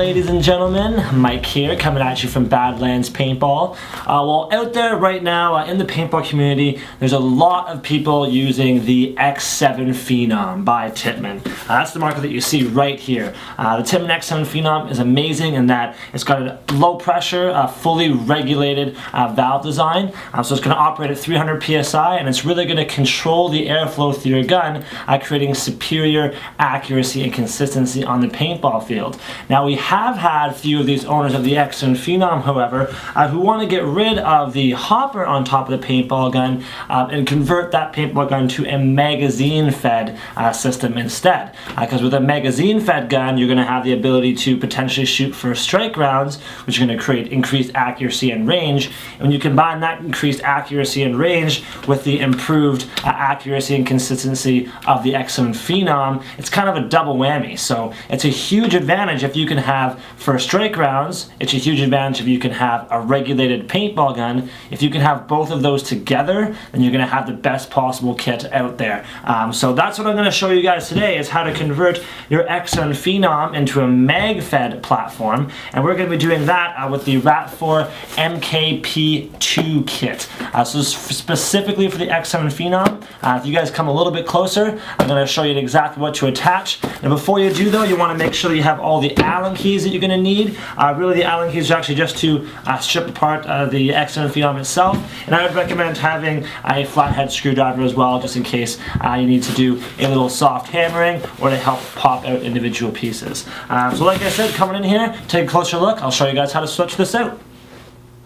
ladies and gentlemen, Mike here, coming at you from Badlands Paintball. Well, out there right now in the paintball community, there's a lot of people using the X7 Phenom by Tippmann. That's the marker that you see right here. The Tippmann X7 Phenom is amazing in that it's got a low pressure, fully regulated valve design. So it's going to operate at 300 psi, and it's really going to control the airflow through your gun, creating superior accuracy and consistency on the paintball field. Now, we have had a few of these owners of the X7 Phenom, however, who want to get rid of the hopper on top of the paintball gun and convert that paintball gun to a magazine-fed system instead. Because with a magazine-fed gun, you're going to have the ability to potentially shoot first strike rounds, which are going to create increased accuracy and range. And when you combine that increased accuracy and range with the improved accuracy and consistency of the X7 Phenom, it's kind of a double whammy. So it's a huge advantage if you can have first strike rounds. It's a huge advantage if you can have a regulated paintball gun. If you can have both of those together, then you're going to have the best possible kit out there. So that's what I'm going to show you guys today, is how to convert your X7 Phenom into a mag-fed platform. And we're going to be doing that with the RAT4 MKPII kit. So specifically for the X7 Phenom, if you guys come a little bit closer, I'm going to show you exactly what to attach. And before you do though, you want to make sure that you have all the Allen keys that you're going to need. Really, the Allen keys are actually just to strip apart the X7 Phenom itself. And I would recommend having a flathead screwdriver as well, just in case you need to do a little soft hammering or to help pop out individual pieces. So like I said, coming in here, take a closer look. I'll show you guys how to switch this out.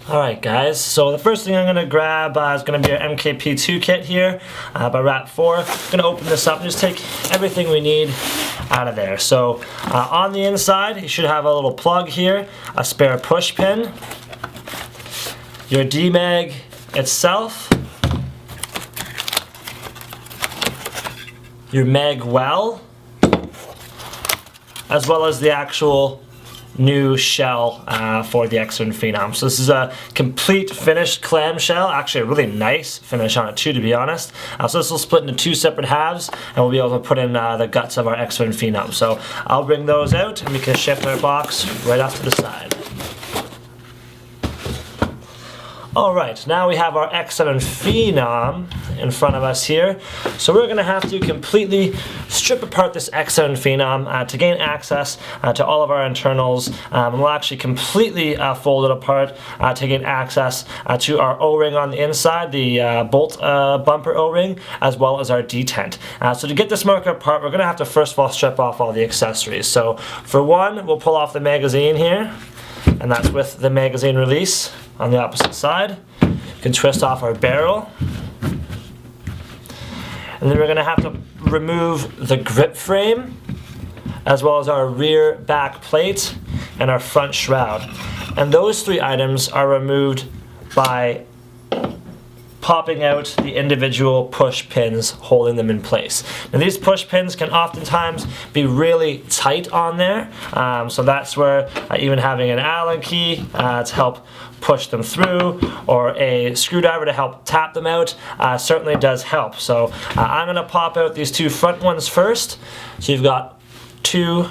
Alright guys, so the first thing I'm going to grab is going to be our MKPII kit here by RAT4. I'm going to open this up and just take everything we need out of there. So on the inside, you should have a little plug here, a spare push pin, your D-mag itself, your mag well, as well as the actual new shell for the X7 Phenom. So this is a complete finished clamshell, actually a really nice finish on it too, to be honest. So this will split into two separate halves, and we'll be able to put in the guts of our X7 Phenom. So I'll bring those out and we can shift our box right off to the side. Alright, now we have our X7 Phenom in front of us here. So we're going to have to completely strip apart this X7 Phenom to gain access to all of our internals. And we'll actually completely fold it apart to gain access to our O-ring on the inside, the bolt bumper O-ring, as well as our detent. So to get this marker apart, we're going to have to first of all strip off all the accessories. So for one, we'll pull off the magazine here, and that's with the magazine release. On the opposite side, you can twist off our barrel, and then we're going to have to remove the grip frame, as well as our rear back plate and our front shroud. And those three items are removed by popping out the individual push pins holding them in place. Now these push pins can oftentimes be really tight on there, so that's where even having an Allen key to help push them through, or a screwdriver to help tap them out, certainly does help. So I'm going to pop out these two front ones first. So you've got two,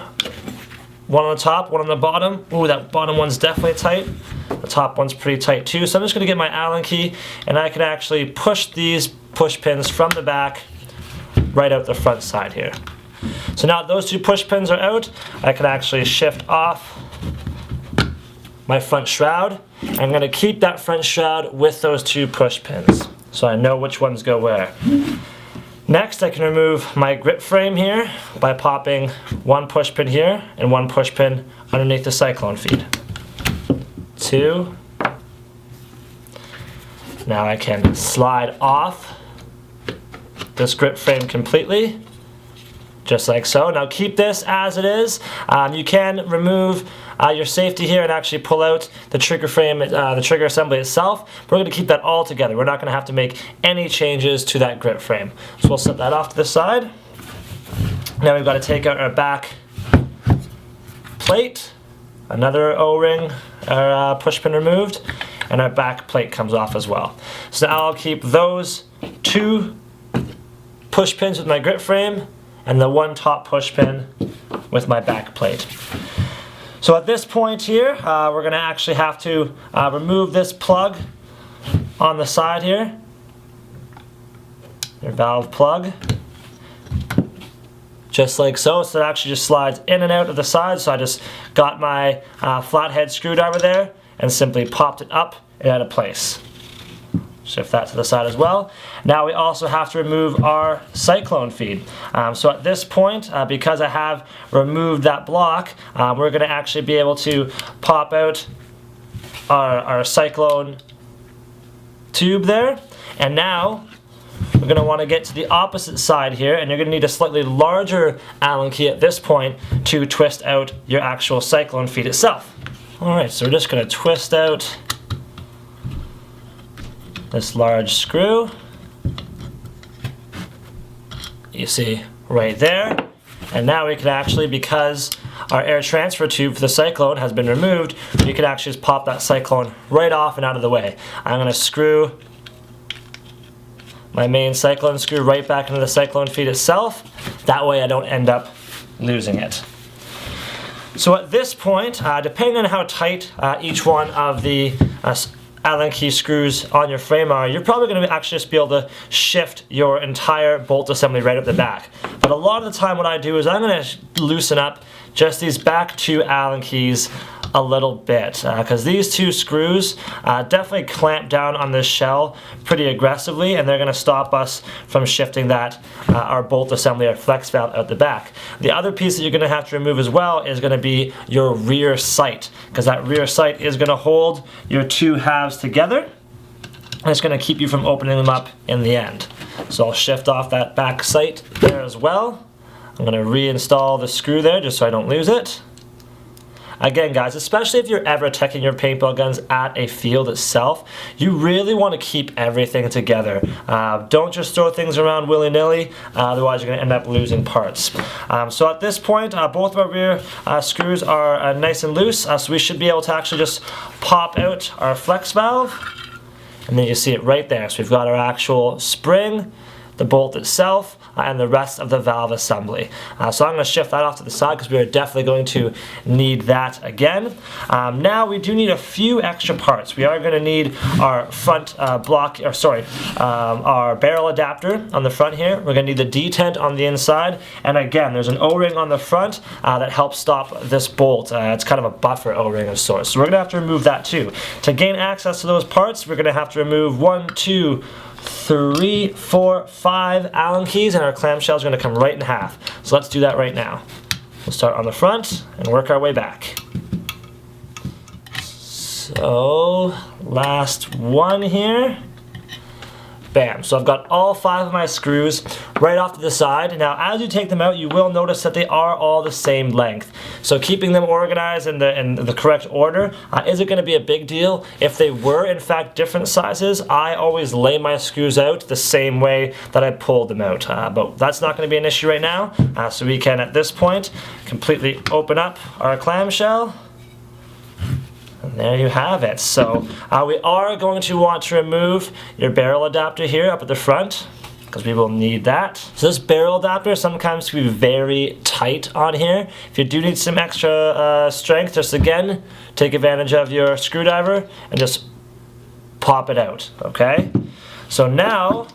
one on the top, one on the bottom. Ooh, that bottom one's definitely tight. The top one's pretty tight too. So I'm just going to get my Allen key, and I can actually push these push pins from the back right out the front side here. So now those two push pins are out, I can actually shift off my front shroud. I'm going to keep that front shroud with those two push pins, so I know which ones go where. Next, I can remove my grip frame here by popping one push pin here and one push pin underneath the cyclone feed. Two. Now I can slide off this grip frame completely, just like so. Now keep this as it is. You can remove your safety here and actually pull out the trigger frame, the trigger assembly itself. But we're going to keep that all together. We're not going to have to make any changes to that grip frame. So we'll set that off to the side. Now we've got to take out our back plate, another O-ring, our push pin removed, and our back plate comes off as well. So now I'll keep those two push pins with my grip frame and the one top push pin with my back plate. So at this point here, we're going to actually have to remove this plug on the side here, your valve plug, just like so. So it actually just slides in and out of the side. So I just got my flathead screwdriver there and simply popped it up and out of place. Shift that to the side as well. Now we also have to remove our cyclone feed. So at this point, because I have removed that block, we're going to actually be able to pop out our cyclone tube there. And now we're going to want to get to the opposite side here, and you're going to need a slightly larger Allen key at this point to twist out your actual cyclone feed itself. Alright, so we're just going to twist out this large screw. You see right there. And now we can actually, because our air transfer tube for the cyclone has been removed, we can actually just pop that cyclone right off and out of the way. I'm going to screw my main cyclone screw right back into the cyclone feed itself. That way I don't end up losing it. So at this point, depending on how tight each one of the Allen key screws on your frame are, you're probably going to actually just be able to shift your entire bolt assembly right up the back. But a lot of the time what I do is I'm going to loosen up just these back two Allen keys a little bit, because these two screws definitely clamp down on this shell pretty aggressively, and they're going to stop us from shifting that our bolt assembly or flex valve out the back. The other piece that you're going to have to remove as well is going to be your rear sight, because that rear sight is going to hold your two halves together, and it's going to keep you from opening them up in the end. So I'll shift off that back sight there as well. I'm going to reinstall the screw there just so I don't lose it. Again, guys, especially if you're ever taking your paintball guns at a field itself, you really want to keep everything together. Don't just throw things around willy-nilly, otherwise you're going to end up losing parts. So at this point, both of our rear screws are nice and loose, so we should be able to actually just pop out our flex valve, and then you see it right there. So we've got our actual spring, the bolt itself, and the rest of the valve assembly. So I'm going to shift that off to the side because we are definitely going to need that again. Now we do need a few extra parts. We are going to need our front our barrel adapter on the front here. We're going to need the detent on the inside, and again there's an O-ring on the front that helps stop this bolt. It's kind of a buffer O-ring of sorts. So we're going to have to remove that too. To gain access to those parts, we're going to have to remove 1, 2, 3, 4, 5 Allen keys, and our clamshell is going to come right in half. So let's do that right now. We'll start on the front and work our way back. So last one here. Bam. So I've got all 5 of my screws right off to the side. Now as you take them out, you will notice that they are all the same length. So keeping them organized in the correct order isn't going to be a big deal. If they were in fact different sizes, I always lay my screws out the same way that I pulled them out. But that's not going to be an issue right now. So we can at this point completely open up our clamshell. And there you have it. So we are going to want to remove your barrel adapter here up at the front, because we will need that. So this barrel adapter sometimes can be very tight on here. If you do need some extra strength, just again, take advantage of your screwdriver and just pop it out, okay? So now,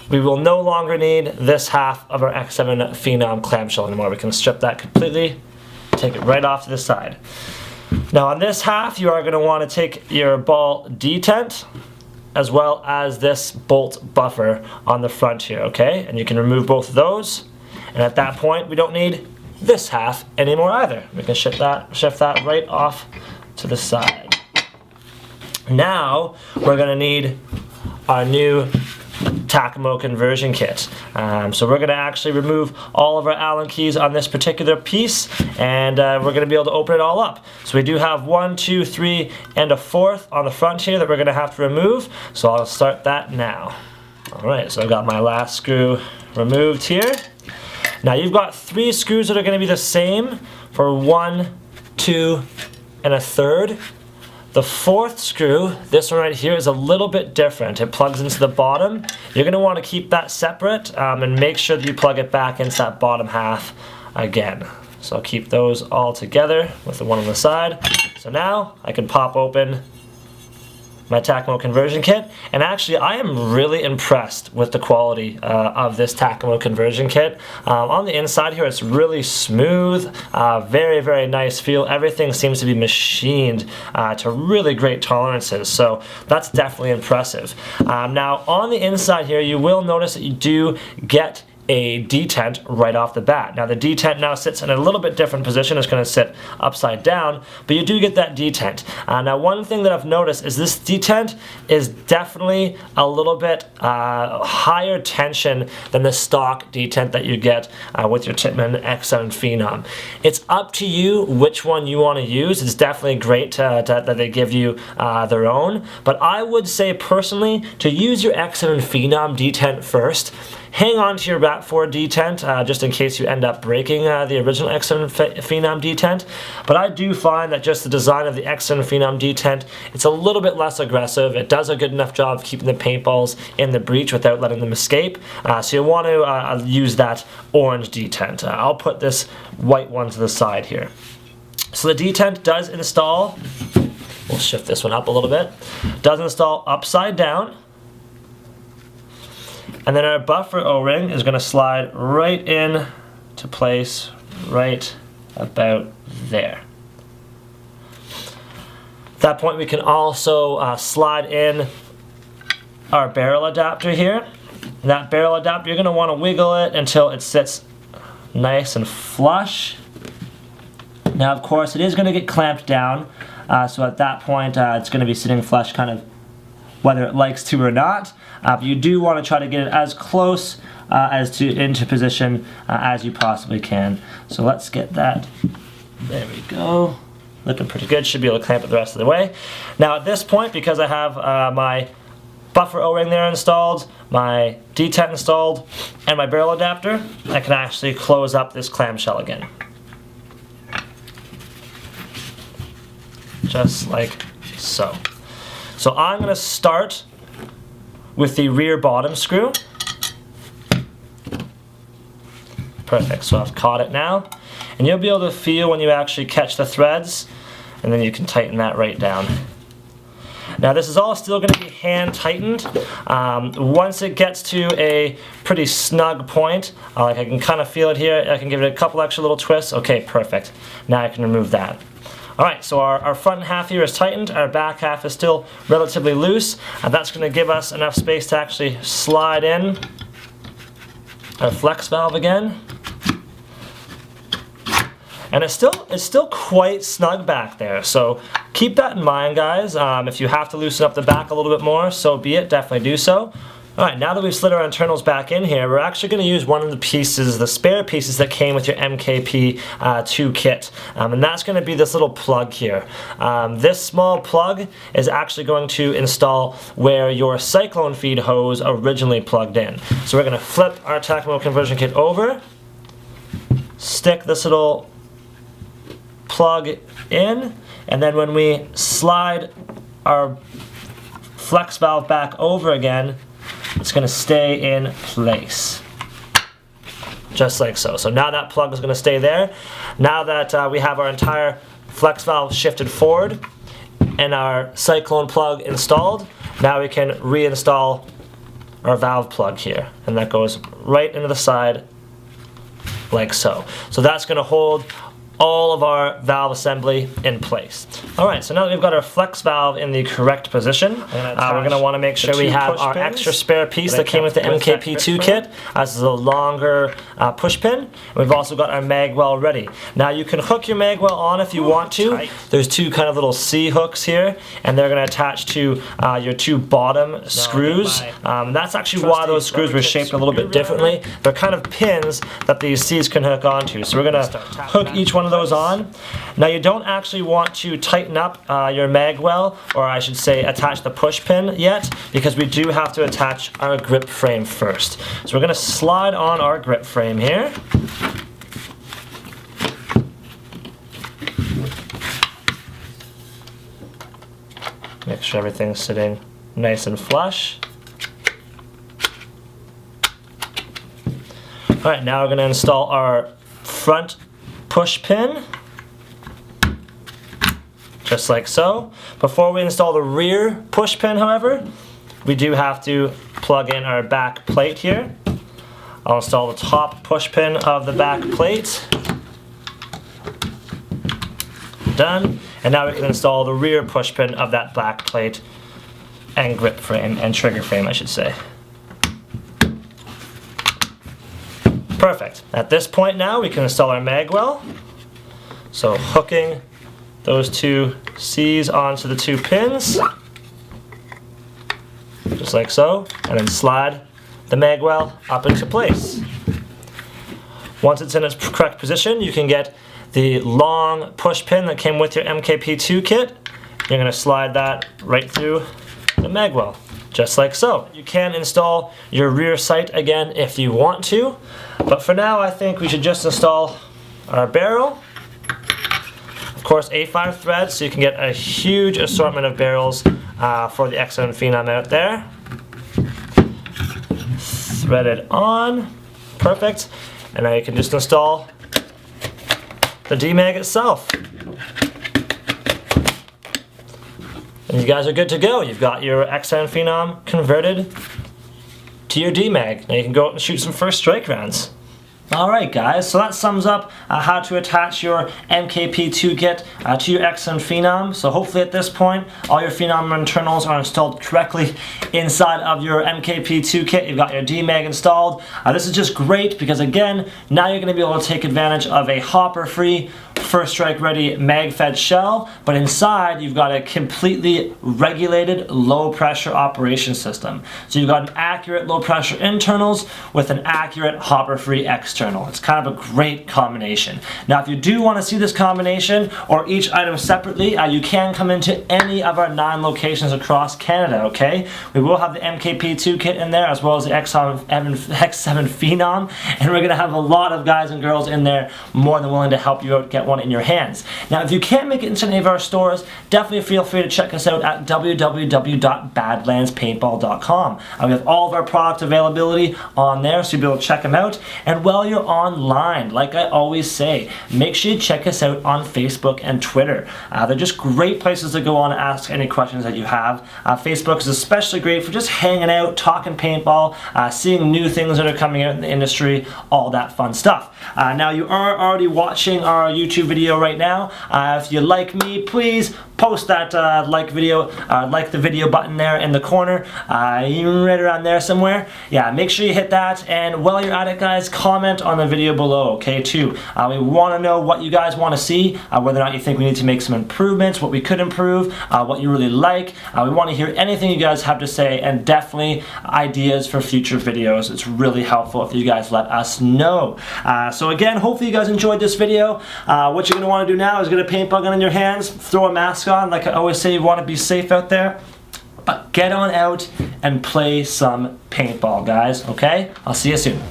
we will no longer need this half of our X7 Phenom clamshell anymore. We can strip that completely, take it right off to the side. Now on this half, you are going to want to take your ball detent as well as this bolt buffer on the front here, okay? And you can remove both of those, and at that point we don't need this half anymore either. We can shift that right off to the side. Now we're going to need our new Tippmann Conversion Kit. So we're going to actually remove all of our Allen keys on this particular piece, and we're going to be able to open it all up. So we do have 1, 2, 3, and a 4th on the front here that we're going to have to remove. So I'll start that now. Alright, so I've got my last screw removed here. Now you've got 3 screws that are going to be the same for 1, 2, and a 3rd. The 4th screw, this one right here, is a little bit different. It plugs into the bottom. You're going to want to keep that separate and make sure that you plug it back into that bottom half again. So I'll keep those all together with the one on the side. So now I can pop open my Tippmann Conversion Kit, and actually I am really impressed with the quality of this Tippmann Conversion Kit. On the inside here it's really smooth, very, very nice feel. Everything seems to be machined to really great tolerances, so that's definitely impressive. Now on the inside here you will notice that you do get a detent right off the bat. Now the detent now sits in a little bit different position. It's going to sit upside down, but you do get that detent. Now one thing that I've noticed is this detent is definitely a little bit higher tension than the stock detent that you get with your Tippmann X7 Phenom. It's up to you which one you want to use. It's definitely great that they give you their own, but I would say personally to use your X7 Phenom detent first. Hang on to your RAP4 detent just in case you end up breaking the original X7 Phenom detent. But I do find that just the design of the X7 Phenom detent, it's a little bit less aggressive. It does a good enough job of keeping the paintballs in the breech without letting them escape. So you'll want to use that orange detent. I'll put this white one to the side here. So the detent does install, we'll shift this one up a little bit, does install upside down. And then our buffer O-ring is going to slide right in to place right about there. At that point we can also slide in our barrel adapter here. And that barrel adapter, you're going to want to wiggle it until it sits nice and flush. Now of course it is going to get clamped down, so at that point it's going to be sitting flush kind of whether it likes to or not. But you do want to try to get it as close into position as you possibly can. So let's get that. There we go. Looking pretty good. Should be able to clamp it the rest of the way. Now at this point, because I have my buffer O-ring there installed, my detent installed, and my barrel adapter, I can actually close up this clamshell again. Just like so. So I'm going to start with the rear bottom screw. Perfect, so I've caught it now. And you'll be able to feel when you actually catch the threads, and then you can tighten that right down. Now this is all still going to be hand tightened. Once it gets to a pretty snug point, like I can kind of feel it here, I can give it a couple extra little twists. Okay, perfect. Now I can remove that. Alright, so our front half here is tightened, our back half is still relatively loose, and that's going to give us enough space to actually slide in our flex valve again. And it's still quite snug back there, so keep that in mind, guys. If you have to loosen up the back a little bit more, so be it, definitely do so. Alright, now that we've slid our internals back in here, we're actually going to use one of the pieces, the spare pieces that came with your MKPII kit. And that's going to be this little plug here. This small plug is actually going to install where your cyclone feed hose originally plugged in. So we're going to flip our Tippmann Conversion Kit over, stick this little plug in, and then when we slide our flex valve back over again, it's going to stay in place. Just like so. So now that plug is going to stay there. Now that we have our entire flex valve shifted forward and our cyclone plug installed, now we can reinstall our valve plug here. And that goes right into the side like so. So that's going to hold all of our valve assembly in place. Alright, so now that we've got our flex valve in the correct position, we're going to want to make sure we have our extra spare piece that came with the MKPII kit. This is a longer push pin. We've also got our mag well ready. Now you can hook your mag well on if you want to. There's two kind of little C hooks here, and they're going to attach to your two bottom screws. That's actually why those screws were shaped a little bit differently. They're kind of pins that these C's can hook onto. So we're going to hook each one of those on. Now you don't actually want to tighten up your mag well, or I should say attach the push pin yet, because we do have to attach our grip frame first. So we're going to slide on our grip frame here. Make sure everything's sitting nice and flush. Alright, now we're going to install our front push pin, just like so. Before we install the rear push pin, however, we do have to plug in our back plate here. I'll install the top push pin of the back plate. Done. And now we can install the rear push pin of that back plate and grip frame, and trigger frame I should say. Perfect. At this point now we can install our mag well. So hooking those two C's onto the two pins, just like so, and then slide the mag well up into place. Once it's in its correct position, you can get the long push pin that came with your MKPII kit. You're going to slide that right through the mag well, just like so. You can install your rear sight again if you want to, but for now I think we should just install our barrel. Of course, A5 threads, so you can get a huge assortment of barrels for the X7 Phenom out there. Thread it on, perfect, and now you can just install the D-mag itself. And you guys are good to go. You've got your X7 Phenom converted to your D-mag. Now you can go out and shoot some first strike rounds. Alright guys, so that sums up how to attach your MKPII kit to your X7 Phenom. So hopefully at this point all your Phenom internals are installed correctly inside of your MKPII kit. You've got your D-mag installed. This is just great because again, now you're going to be able to take advantage of a hopper-free, first strike ready mag-fed shell, but inside you've got a completely regulated low pressure operation system. So you've got an accurate low pressure internals with an accurate hopper-free external. It's kind of a great combination. Now if you do want to see this combination or each item separately, you can come into any of our 9 locations across Canada, okay? We will have the MKPII kit in there as well as the X7 Phenom, and we're going to have a lot of guys and girls in there more than willing to help you out get one in your hands. Now if you can't make it into any of our stores, definitely feel free to check us out at www.badlandspaintball.com. We have all of our product availability on there, so you'll be able to check them out. And while you're online, like I always say, make sure you check us out on Facebook and Twitter. They're just great places to go on and ask any questions that you have. Facebook is especially great for just hanging out, talking paintball, seeing new things that are coming out in the industry, all that fun stuff. Now you are already watching our YouTube video right now. If you like me, please post that like the video button there in the corner, right around there somewhere. Yeah, make sure you hit that, and while you're at it guys, comment on the video below, okay, too. We want to know what you guys want to see, whether or not you think we need to make some improvements, what we could improve, what you really like. We want to hear anything you guys have to say, and definitely ideas for future videos. It's really helpful if you guys let us know. So again, hopefully you guys enjoyed this video. What you're going to want to do now is get a paintball gun in your hands, throw a mask on. Like I always say, you want to be safe out there, but get on out and play some paintball, guys, okay? I'll see you soon.